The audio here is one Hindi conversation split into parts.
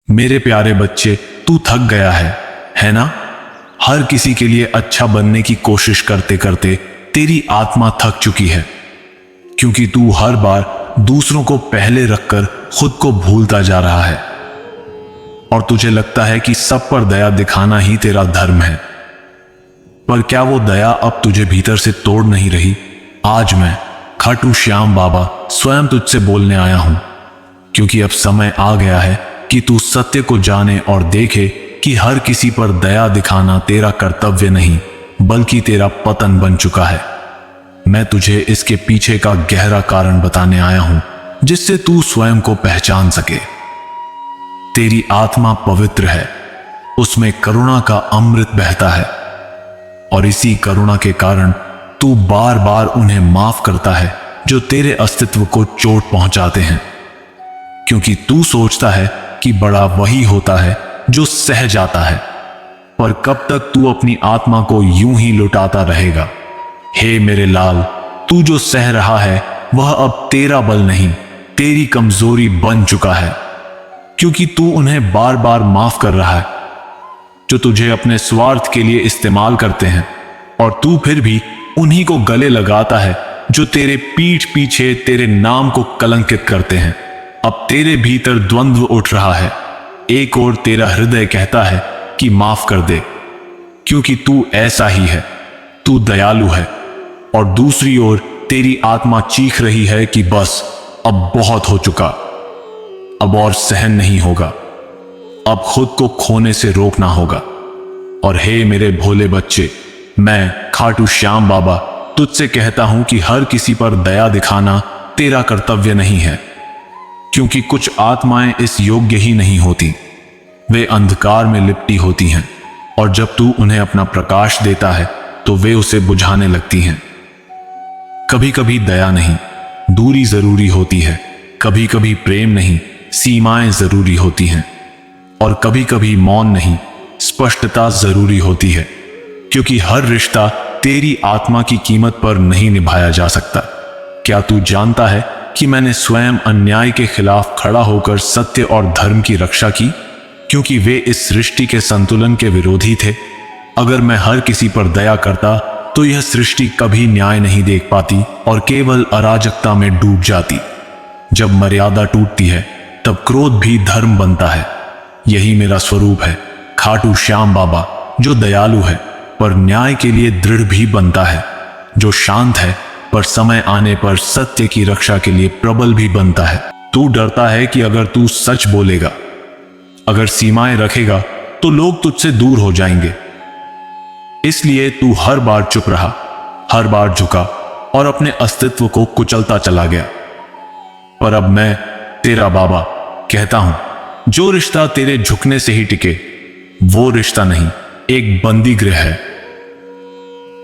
मेरे प्यारे बच्चे, तू थक गया है ना? हर किसी के लिए अच्छा बनने की कोशिश करते करते तेरी आत्मा थक चुकी है, क्योंकि तू हर बार दूसरों को पहले रखकर खुद को भूलता जा रहा है और तुझे लगता है कि सब पर दया दिखाना ही तेरा धर्म है। पर क्या वो दया अब तुझे भीतर से तोड़ नहीं रही? आज मैं खाटू श्याम बाबा स्वयं तुझसे बोलने आया हूं, क्योंकि अब समय आ गया है कि तू सत्य को जाने और देखे कि हर किसी पर दया दिखाना तेरा कर्तव्य नहीं बल्कि तेरा पतन बन चुका है। मैं तुझे इसके पीछे का गहरा कारण बताने आया हूं, जिससे तू स्वयं को पहचान सके। तेरी आत्मा पवित्र है, उसमें करुणा का अमृत बहता है और इसी करुणा के कारण तू बार बार उन्हें माफ करता है जो तेरे अस्तित्व को चोट पहुंचाते हैं, क्योंकि तू सोचता है कि बड़ा वही होता है जो सह जाता है। पर कब तक तू अपनी आत्मा को यूं ही लुटाता रहेगा? हे मेरे लाल, तू जो सह रहा है वह अब तेरा बल नहीं, तेरी कमजोरी बन चुका है, क्योंकि तू उन्हें बार बार माफ कर रहा है जो तुझे अपने स्वार्थ के लिए इस्तेमाल करते हैं, और तू फिर भी उन्हीं को गले लगाता है जो तेरे पीठ पीछे तेरे नाम को कलंकित करते हैं। अब तेरे भीतर द्वंद्व उठ रहा है। एक ओर तेरा हृदय कहता है कि माफ कर दे, क्योंकि तू ऐसा ही है, तू दयालु है, और दूसरी ओर तेरी आत्मा चीख रही है कि बस अब बहुत हो चुका, अब और सहन नहीं होगा, अब खुद को खोने से रोकना होगा। और हे मेरे भोले बच्चे, मैं खाटू श्याम बाबा तुझसे कहता हूं कि हर किसी पर दया दिखाना तेरा कर्तव्य नहीं है, क्योंकि कुछ आत्माएं इस योग्य ही नहीं होती। वे अंधकार में लिपटी होती हैं, और जब तू उन्हें अपना प्रकाश देता है तो वे उसे बुझाने लगती हैं। कभी कभी दया नहीं, दूरी जरूरी होती है, कभी कभी प्रेम नहीं, सीमाएं जरूरी होती हैं, और कभी कभी मौन नहीं, स्पष्टता जरूरी होती है, क्योंकि हर रिश्ता तेरी आत्मा की कीमत पर नहीं निभाया जा सकता। क्या तू जानता है कि मैंने स्वयं अन्याय के खिलाफ खड़ा होकर सत्य और धर्म की रक्षा की, क्योंकि वे इस सृष्टि के संतुलन के विरोधी थे। अगर मैं हर किसी पर दया करता तो यह सृष्टि कभी न्याय नहीं देख पाती और केवल अराजकता में डूब जाती। जब मर्यादा टूटती है तब क्रोध भी धर्म बनता है। यही मेरा स्वरूप है, खाटू श्याम बाबा, जो दयालु है पर न्याय के लिए दृढ़ भी बनता है, जो शांत है पर समय आने पर सत्य की रक्षा के लिए प्रबल भी बनता है। तू डरता है कि अगर तू सच बोलेगा, अगर सीमाएं रखेगा तो लोग तुझसे दूर हो जाएंगे, इसलिए तू हर बार चुप रहा, हर बार झुका और अपने अस्तित्व को कुचलता चला गया। पर अब मैं तेरा बाबा कहता हूं, जो रिश्ता तेरे झुकने से ही टिके वो रिश्ता नहीं, एक बंदी गृह है।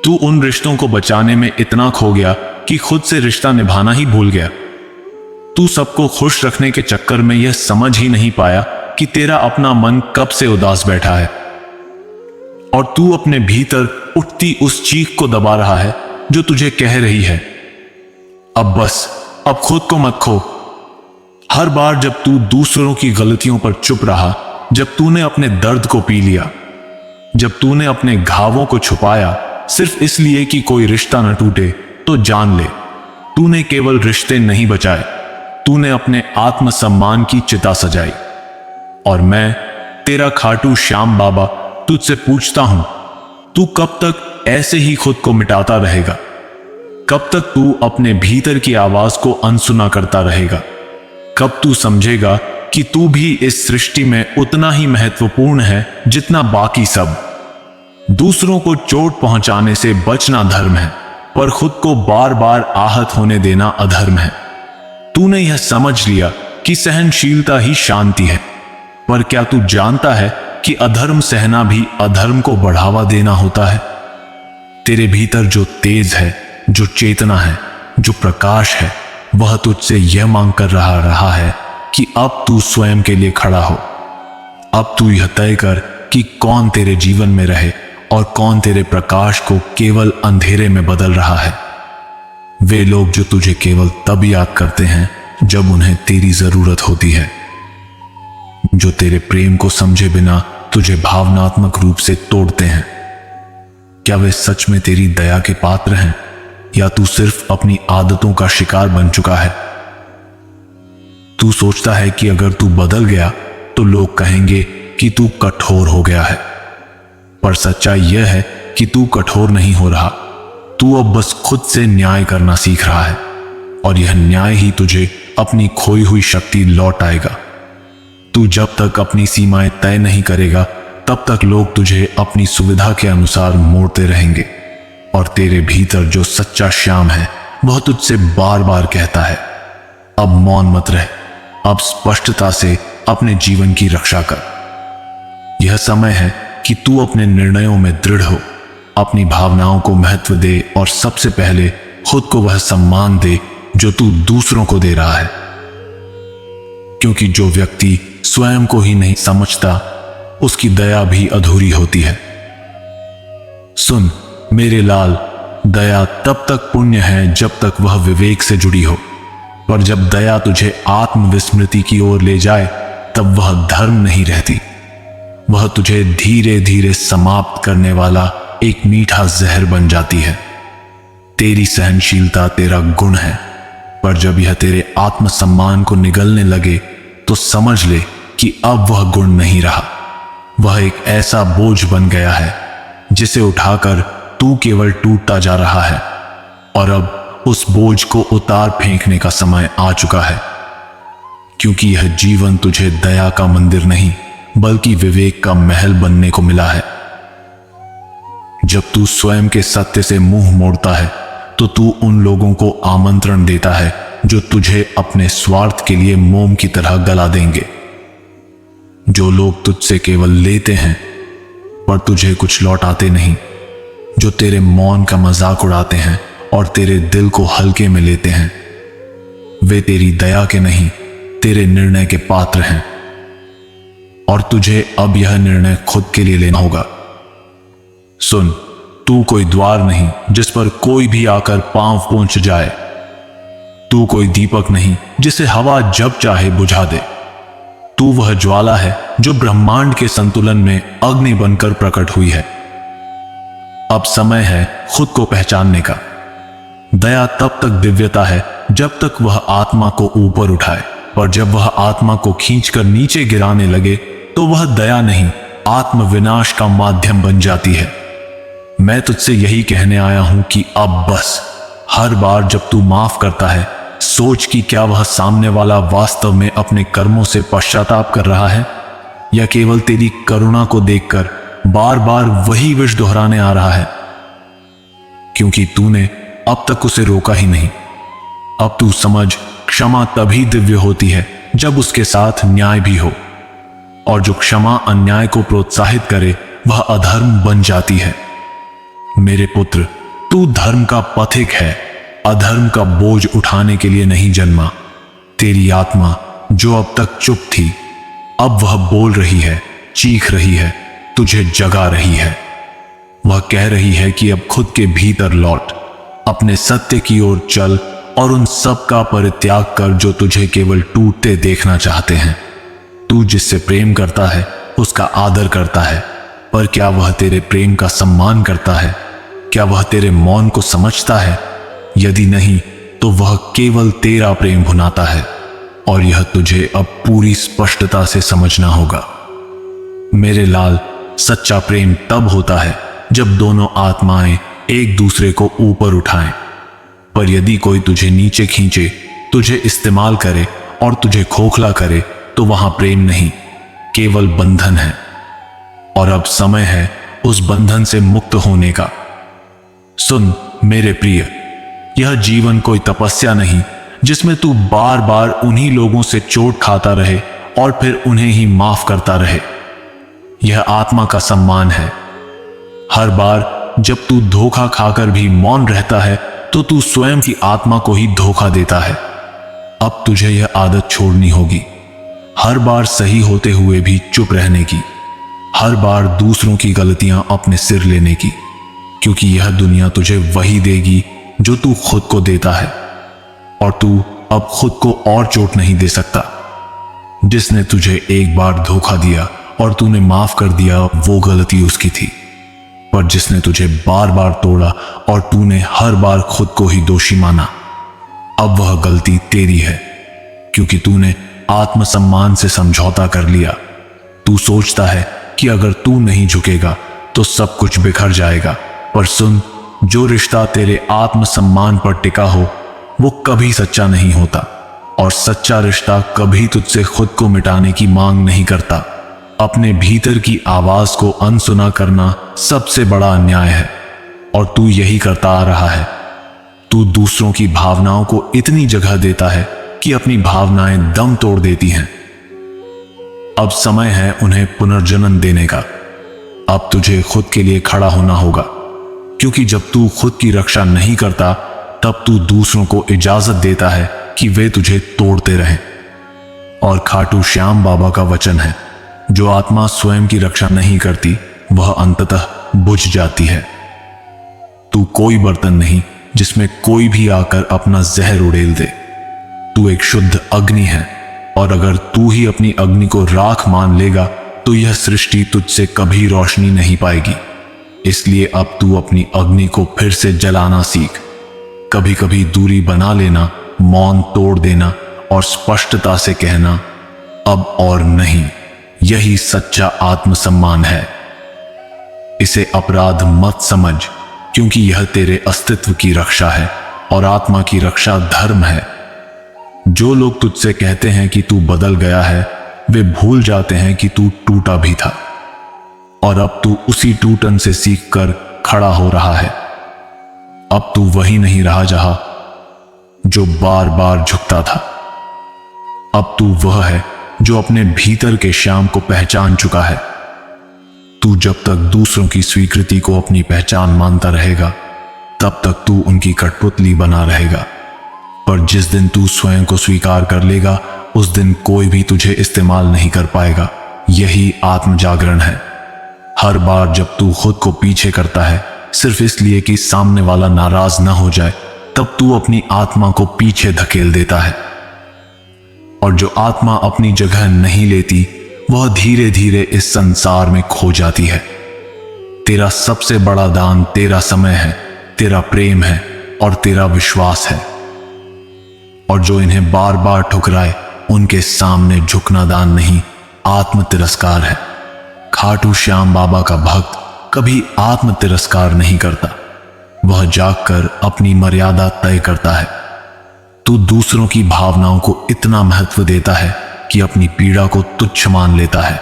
तू उन रिश्तों को बचाने में इतना खो गया कि खुद से रिश्ता निभाना ही भूल गया। तू सबको खुश रखने के चक्कर में यह समझ ही नहीं पाया कि तेरा अपना मन कब से उदास बैठा है, और तू अपने भीतर उठती उस चीख को दबा रहा है जो तुझे कह रही है, अब बस, अब खुद को मत खो। हर बार जब तू दूसरों की गलतियों पर चुप रहा, जब तूने अपने दर्द को पी लिया, जब तूने अपने घावों को छुपाया सिर्फ इसलिए कि कोई रिश्ता न टूटे, तो जान ले, तूने केवल रिश्ते नहीं बचाए, तूने अपने आत्मसम्मान की चिता सजाई। और मैं तेरा खाटू श्याम बाबा तुझसे पूछता हूं, तू कब तक ऐसे ही खुद को मिटाता रहेगा? कब तक तू अपने भीतर की आवाज को अनसुना करता रहेगा? कब तू समझेगा कि तू भी इस सृष्टि में उतना ही महत्वपूर्ण है जितना बाकी सब? दूसरों को चोट पहुंचाने से बचना धर्म है, पर खुद को बार बार आहत होने देना अधर्म है। तूने यह समझ लिया कि सहनशीलता ही शांति है, पर क्या तू जानता है कि अधर्म सहना भी अधर्म को बढ़ावा देना होता है? तेरे भीतर जो तेज है, जो चेतना है, जो प्रकाश है, वह तुझसे यह मांग कर रहा है कि अब तू स्वयं के लिए खड़ा हो। अब तू यह तय कर कि कौन तेरे जीवन में रहे और कौन तेरे प्रकाश को केवल अंधेरे में बदल रहा है। वे लोग जो तुझे केवल तब याद करते हैं जब उन्हें तेरी जरूरत होती है, जो तेरे प्रेम को समझे बिना तुझे भावनात्मक रूप से तोड़ते हैं। क्या वे सच में तेरी दया के पात्र हैं या तू सिर्फ अपनी आदतों का शिकार बन चुका है? तू सोचता है कि अगर तू बदल गया तो लोग कहेंगे कि तू कठोर हो गया है, पर सच्चाई यह है कि तू कठोर नहीं हो रहा। तू अब बस खुद से न्याय करना सीख रहा है, और यह न्याय ही तुझे अपनी खोई हुई शक्ति लौट आएगा। तू जब तक अपनी सीमाएं तय नहीं करेगा तब तक लोग तुझे अपनी सुविधा के अनुसार मोड़ते रहेंगे, और तेरे भीतर जो सच्चा श्याम है वह तुझसे बार बार कहता है, अब मौन मत रह, अब स्पष्टता से अपने जीवन की रक्षा कर। यह समय है कि तू अपने निर्णयों में दृढ़ हो, अपनी भावनाओं को महत्व दे और सबसे पहले खुद को वह सम्मान दे जो तू दूसरों को दे रहा है। क्योंकि जो व्यक्ति स्वयं को ही नहीं समझता उसकी दया भी अधूरी होती है। सुन मेरे लाल, दया तब तक पुण्य है जब तक वह विवेक से जुड़ी हो, पर जब दया तुझे आत्मविस्मृति की ओर ले जाए तब वह धर्म नहीं रहती। वह तुझे धीरे धीरे समाप्त करने वाला एक मीठा जहर बन जाती है। तेरी सहनशीलता तेरा गुण है, पर जब यह तेरे आत्मसम्मान को निगलने लगे तो समझ ले कि अब वह गुण नहीं रहा। वह एक ऐसा बोझ बन गया है जिसे उठाकर तू केवल टूटता जा रहा है, और अब उस बोझ को उतार फेंकने का समय आ चुका है। क्योंकि यह जीवन तुझे दया का मंदिर नहीं बल्कि विवेक का महल बनने को मिला है। जब तू स्वयं के सत्य से मुंह मोड़ता है तो तू उन लोगों को आमंत्रण देता है जो तुझे अपने स्वार्थ के लिए मोम की तरह गला देंगे। जो लोग तुझसे केवल लेते हैं पर तुझे कुछ लौटाते नहीं, जो तेरे मौन का मजाक उड़ाते हैं और तेरे दिल को हल्के में लेते हैं, वे तेरी दया के नहीं तेरे निर्णय के पात्र हैं। और तुझे अब यह निर्णय खुद के लिए लेना होगा। सुन, तू कोई द्वार नहीं जिस पर कोई भी आकर पांव पहुंच जाए। तू कोई दीपक नहीं जिसे हवा जब चाहे बुझा दे। तू वह ज्वाला है जो ब्रह्मांड के संतुलन में अग्नि बनकर प्रकट हुई है। अब समय है खुद को पहचानने का। दया तब तक दिव्यता है जब तक वह आत्मा को ऊपर उठाए, पर जब वह आत्मा को खींचकर नीचे गिराने लगे तो वह दया नहीं आत्म विनाश का माध्यम बन जाती है। मैं तुझसे यही कहने आया हूं कि अब बस, हर बार जब तू माफ करता है सोच कि क्या वह सामने वाला वास्तव में अपने कर्मों से पश्चाताप कर रहा है या केवल तेरी करुणा को देखकर बार बार वही विष दोहराने आ रहा है। क्योंकि तूने अब तक उसे रोका ही नहीं। अब तू समझ, क्षमा तभी दिव्य होती है जब उसके साथ न्याय भी हो, और जो क्षमा अन्याय को प्रोत्साहित करे वह अधर्म बन जाती है। मेरे पुत्र, तू धर्म का पथिक है, अधर्म का बोझ उठाने के लिए नहीं जन्मा। तेरी आत्मा जो अब तक चुप थी, अब वह बोल रही है, चीख रही है, तुझे जगा रही है। वह कह रही है कि अब खुद के भीतर लौट, अपने सत्य की ओर चल और उन सब का परित्याग कर जो तुझे केवल टूटते देखना चाहते हैं। तू जिससे प्रेम करता है उसका आदर करता है, पर क्या वह तेरे प्रेम का सम्मान करता है? क्या वह तेरे मौन को समझता है? यदि नहीं तो वह केवल तेरा प्रेम भुनाता है, और यह तुझे अब पूरी स्पष्टता से समझना होगा। मेरे लाल, सच्चा प्रेम तब होता है जब दोनों आत्माएं एक दूसरे को ऊपर उठाएं। पर यदि कोई तुझे नीचे खींचे, तुझे इस्तेमाल करे और तुझे खोखला करे तो वहां प्रेम नहीं, केवल बंधन है। और अब समय है उस बंधन से मुक्त होने का। सुन मेरे प्रिय, यह जीवन कोई तपस्या नहीं जिसमें तू बार बार उन्हीं लोगों से चोट खाता रहे और फिर उन्हें ही माफ करता रहे। यह आत्मा का सम्मान है। हर बार जब तू धोखा खाकर भी मौन रहता है तो तू स्वयं की आत्मा को ही धोखा देता है। अब तुझे यह आदत छोड़नी होगी, हर बार सही होते हुए भी चुप रहने की, हर बार दूसरों की गलतियां अपने सिर लेने की, क्योंकि यह दुनिया तुझे वही देगी जो तू खुद को देता है, और तू अब खुद को और चोट नहीं दे सकता। जिसने तुझे एक बार धोखा दिया और तूने माफ कर दिया, वो गलती उसकी थी। पर जिसने तुझे बार बार तोड़ा और तूने हर बार खुद को ही दोषी माना, अब वह गलती तेरी है, क्योंकि तूने आत्मसम्मान से समझौता कर लिया। तू सोचता है कि अगर तू नहीं झुकेगा तो सब कुछ बिखर जाएगा। पर सुन, जो रिश्ता तेरे आत्मसम्मान पर टिका हो वो कभी सच्चा नहीं होता, और सच्चा रिश्ता कभी तुझसे खुद को मिटाने की मांग नहीं करता। अपने भीतर की आवाज को अनसुना करना सबसे बड़ा अन्याय है, और तू यही करता आ रहा है। तू दूसरों की भावनाओं को इतनी जगह देता है कि अपनी भावनाएं दम तोड़ देती हैं। अब समय है उन्हें पुनर्जन्म देने का। अब तुझे खुद के लिए खड़ा होना होगा, क्योंकि जब तू खुद की रक्षा नहीं करता तब तू दूसरों को इजाजत देता है कि वे तुझे तोड़ते रहें। और खाटू श्याम बाबा का वचन है, जो आत्मा स्वयं की रक्षा नहीं करती वह अंततः बुझ जाती है। तू कोई बर्तन नहीं जिसमें कोई भी आकर अपना जहर उड़ेल दे। तू एक शुद्ध अग्नि है, और अगर तू ही अपनी अग्नि को राख मान लेगा तो यह सृष्टि तुझसे कभी रोशनी नहीं पाएगी। इसलिए अब तू अपनी अग्नि को फिर से जलाना सीख। कभी कभी दूरी बना लेना, मौन तोड़ देना और स्पष्टता से कहना अब और नहीं, यही सच्चा आत्मसम्मान है। इसे अपराध मत समझ, क्योंकि यह तेरे अस्तित्व की रक्षा है और आत्मा की रक्षा धर्म है। जो लोग तुझसे कहते हैं कि तू बदल गया है, वे भूल जाते हैं कि तू टूटा भी था, और अब तू उसी टूटन से सीखकर खड़ा हो रहा है। अब तू वही नहीं रहा जहां जो बार बार झुकता था। अब तू वह है जो अपने भीतर के श्याम को पहचान चुका है। तू जब तक दूसरों की स्वीकृति को अपनी पहचान मानता रहेगा, तब तक तू उनकी कठपुतली बना रहेगा। पर जिस दिन तू स्वयं को स्वीकार कर लेगा, उस दिन कोई भी तुझे इस्तेमाल नहीं कर पाएगा। यही आत्म जागरण है। हर बार जब तू खुद को पीछे करता है सिर्फ इसलिए कि सामने वाला नाराज ना हो जाए, तब तू अपनी आत्मा को पीछे धकेल देता है। और जो आत्मा अपनी जगह नहीं लेती, वह धीरे धीरे इस संसार में खो जाती है। तेरा सबसे बड़ा दान तेरा समय है, तेरा प्रेम है और तेरा विश्वास है। और जो इन्हें बार बार ठुकराए, उनके सामने झुकना दान नहीं, आत्म तिरस्कार है। खाटू श्याम बाबा का भक्त कभी आत्म तिरस्कार नहीं करता, वह जागकर अपनी मर्यादा तय करता है। तू दूसरों की भावनाओं को इतना महत्व देता है कि अपनी पीड़ा को तुच्छ मान लेता है।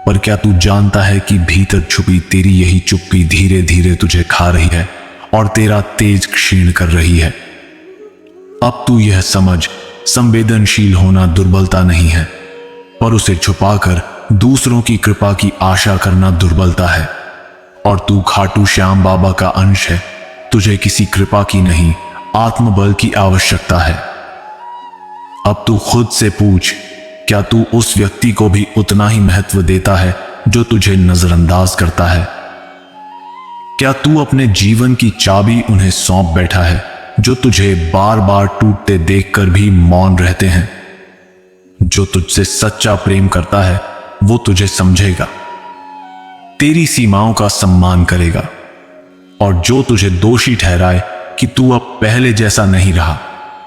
पर क्या तू जानता है कि भीतर छुपी तेरी यही चुप्पी धीरे धीरे तुझे खा रही है और तेरा तेज क्षीण कर रही है। अब तू यह समझ, संवेदनशील होना दुर्बलता नहीं है, पर उसे छुपाकर दूसरों की कृपा की आशा करना दुर्बलता है। और तू खाटू श्याम बाबा का अंश है। तुझे किसी कृपा की नहीं, आत्मबल की आवश्यकता है। अब तू खुद से पूछ, क्या तू उस व्यक्ति को भी उतना ही महत्व देता है जो तुझे नजरअंदाज करता है? क्या तू अपने जीवन की चाबी उन्हें सौंप बैठा है जो तुझे बार बार टूटते देखकर भी मौन रहते हैं? जो तुझसे सच्चा प्रेम करता है वो तुझे समझेगा, तेरी सीमाओं का सम्मान करेगा, और जो तुझे दोषी ठहराए कि तू अब पहले जैसा नहीं रहा,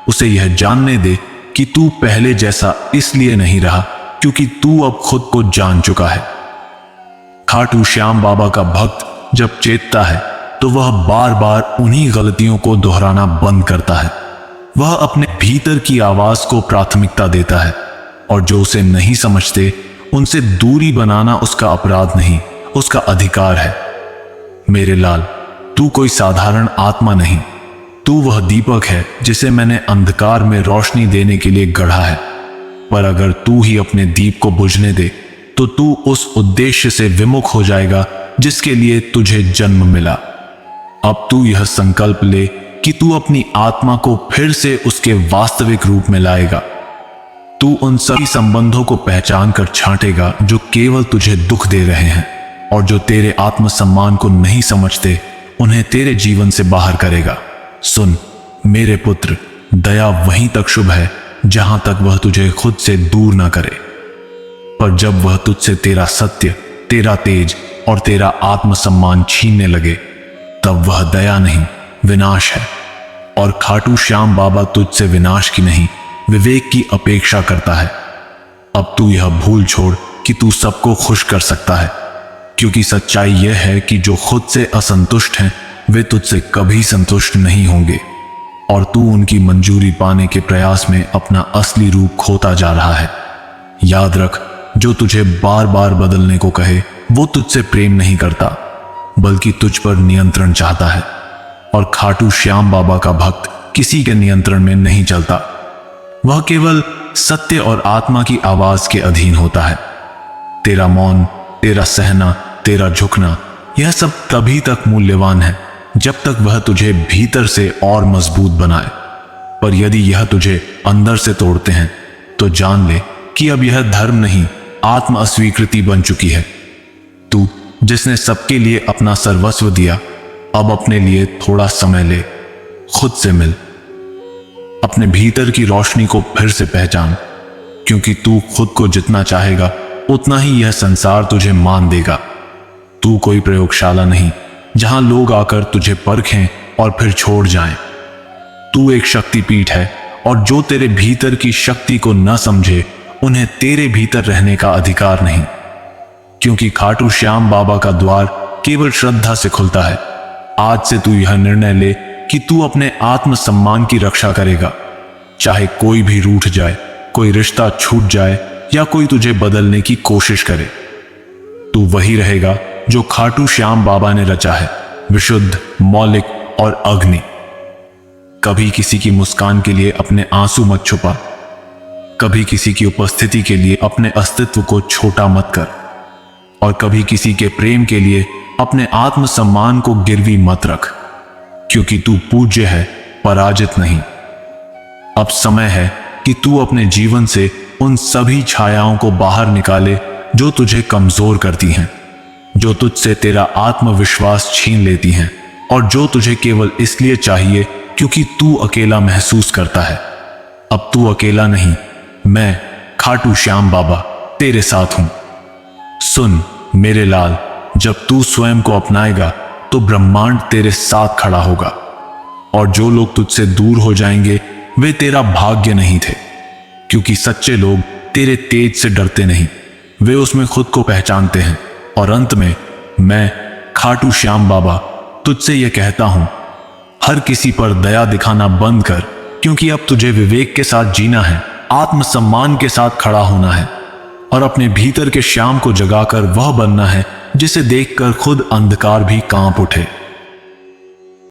उसे यह जानने दे कि तू पहले जैसा इसलिए नहीं रहा क्योंकि तू अब खुद को जान चुका है। खाटू श्याम बाबा का भक्त जब चेतता है तो वह बार बार उन्हीं गलतियों को दोहराना बंद करता है। वह अपने भीतर की आवाज को प्राथमिकता देता है, और जो उसे नहीं समझते उनसे दूरी बनाना उसका अपराध नहीं, उसका अधिकार है। मेरे लाल, तू कोई साधारण आत्मा नहीं, तू वह दीपक है जिसे मैंने अंधकार में रोशनी देने के लिए गढ़ा है। पर अगर तू ही अपने दीप को बुझने दे तो तू उस उद्देश्य से विमुख हो जाएगा जिसके लिए तुझे जन्म मिला। अब तू यह संकल्प ले कि तू अपनी आत्मा को फिर से उसके वास्तविक रूप में लाएगा। तू उन सभी संबंधों को पहचान कर छांटेगा जो केवल तुझे दुख दे रहे हैं, और जो तेरे आत्मसम्मान को नहीं समझते उन्हें तेरे जीवन से बाहर करेगा। सुन मेरे पुत्र, दया वहीं तक शुभ है जहां तक वह तुझे खुद से दूर ना करे। पर जब वह तुझसे तेरा सत्य, तेरा तेज और तेरा आत्मसम्मान छीनने लगे, तब वह दया नहीं, विनाश है। और खाटू श्याम बाबा तुझसे विनाश की नहीं, विवेक की अपेक्षा करता है। अब तू यह भूल छोड़ कि तू सबको खुश कर सकता है, क्योंकि सच्चाई यह है कि जो खुद से असंतुष्ट हैं वे तुझसे कभी संतुष्ट नहीं होंगे, और तू उनकी मंजूरी पाने के प्रयास में अपना असली रूप खोता जा रहा है। याद रख, जो तुझे बार बार बदलने को कहे वो तुझसे प्रेम नहीं करता, बल्कि तुझ पर नियंत्रण चाहता है। और खाटू श्याम बाबा का भक्त किसी के नियंत्रण में नहीं चलता, वह केवल सत्य और आत्मा की आवाज के अधीन होता है। तेरा मौन, तेरा सहना, तेरा झुकना, यह सब तभी तक मूल्यवान है जब तक वह तुझे भीतर से और मजबूत बनाए। पर यदि यह तुझे अंदर से तोड़ते हैं तो जान ले कि अब यह धर्म नहीं, आत्म अस्वीकृति बन चुकी है। तू जिसने सबके लिए अपना सर्वस्व दिया, अब अपने लिए थोड़ा समय ले, खुद से मिल, अपने भीतर की रोशनी को फिर से पहचान, क्योंकि तू खुद को जितना चाहेगा उतना ही यह संसार तुझे मान देगा। तू कोई प्रयोगशाला नहीं जहां लोग आकर तुझे परखें और फिर छोड़ जाएं। तू एक शक्तिपीठ है, और जो तेरे भीतर की शक्ति को न समझे उन्हें तेरे भीतर रहने का अधिकार नहीं, क्योंकि खाटू श्याम बाबा का द्वार केवल श्रद्धा से खुलता है। आज से तू यह निर्णय ले कि तू अपने आत्मसम्मान की रक्षा करेगा, चाहे कोई भी रूठ जाए, कोई रिश्ता छूट जाए या कोई तुझे बदलने की कोशिश करे। तू वही रहेगा जो खाटू श्याम बाबा ने रचा है, विशुद्ध, मौलिक और अग्नि। कभी किसी की मुस्कान के लिए अपने आंसू मत छुपा, कभी किसी की उपस्थिति के लिए अपने अस्तित्व को छोटा मत कर, और कभी किसी के प्रेम के लिए अपने आत्मसम्मान को गिरवी मत रख, क्योंकि तू पूज्य है, पराजित नहीं। अब समय है कि तू अपने जीवन से उन सभी छायाओं को बाहर निकाले जो तुझे कमजोर करती हैं, जो तुझसे तेरा आत्मविश्वास छीन लेती हैं, और जो तुझे केवल इसलिए चाहिए क्योंकि तू अकेला महसूस करता है। अब तू अकेला नहीं, मैं खाटू श्याम बाबा तेरे साथ हूं। सुन मेरे लाल, जब तू स्वयं को अपनाएगा तो ब्रह्मांड तेरे साथ खड़ा होगा, और जो लोग तुझसे दूर हो जाएंगे वे तेरा भाग्य नहीं थे, क्योंकि सच्चे लोग तेरे तेज से डरते नहीं, वे उसमें खुद को पहचानते हैं। और अंत में मैं खाटू श्याम बाबा तुझसे यह कहता हूं, हर किसी पर दया दिखाना बंद कर, क्योंकि अब तुझे विवेक के साथ जीना है, आत्मसम्मान के साथ खड़ा होना है, और अपने भीतर के श्याम को जगाकर वह बनना है जिसे देखकर खुद अंधकार भी कांप उठे।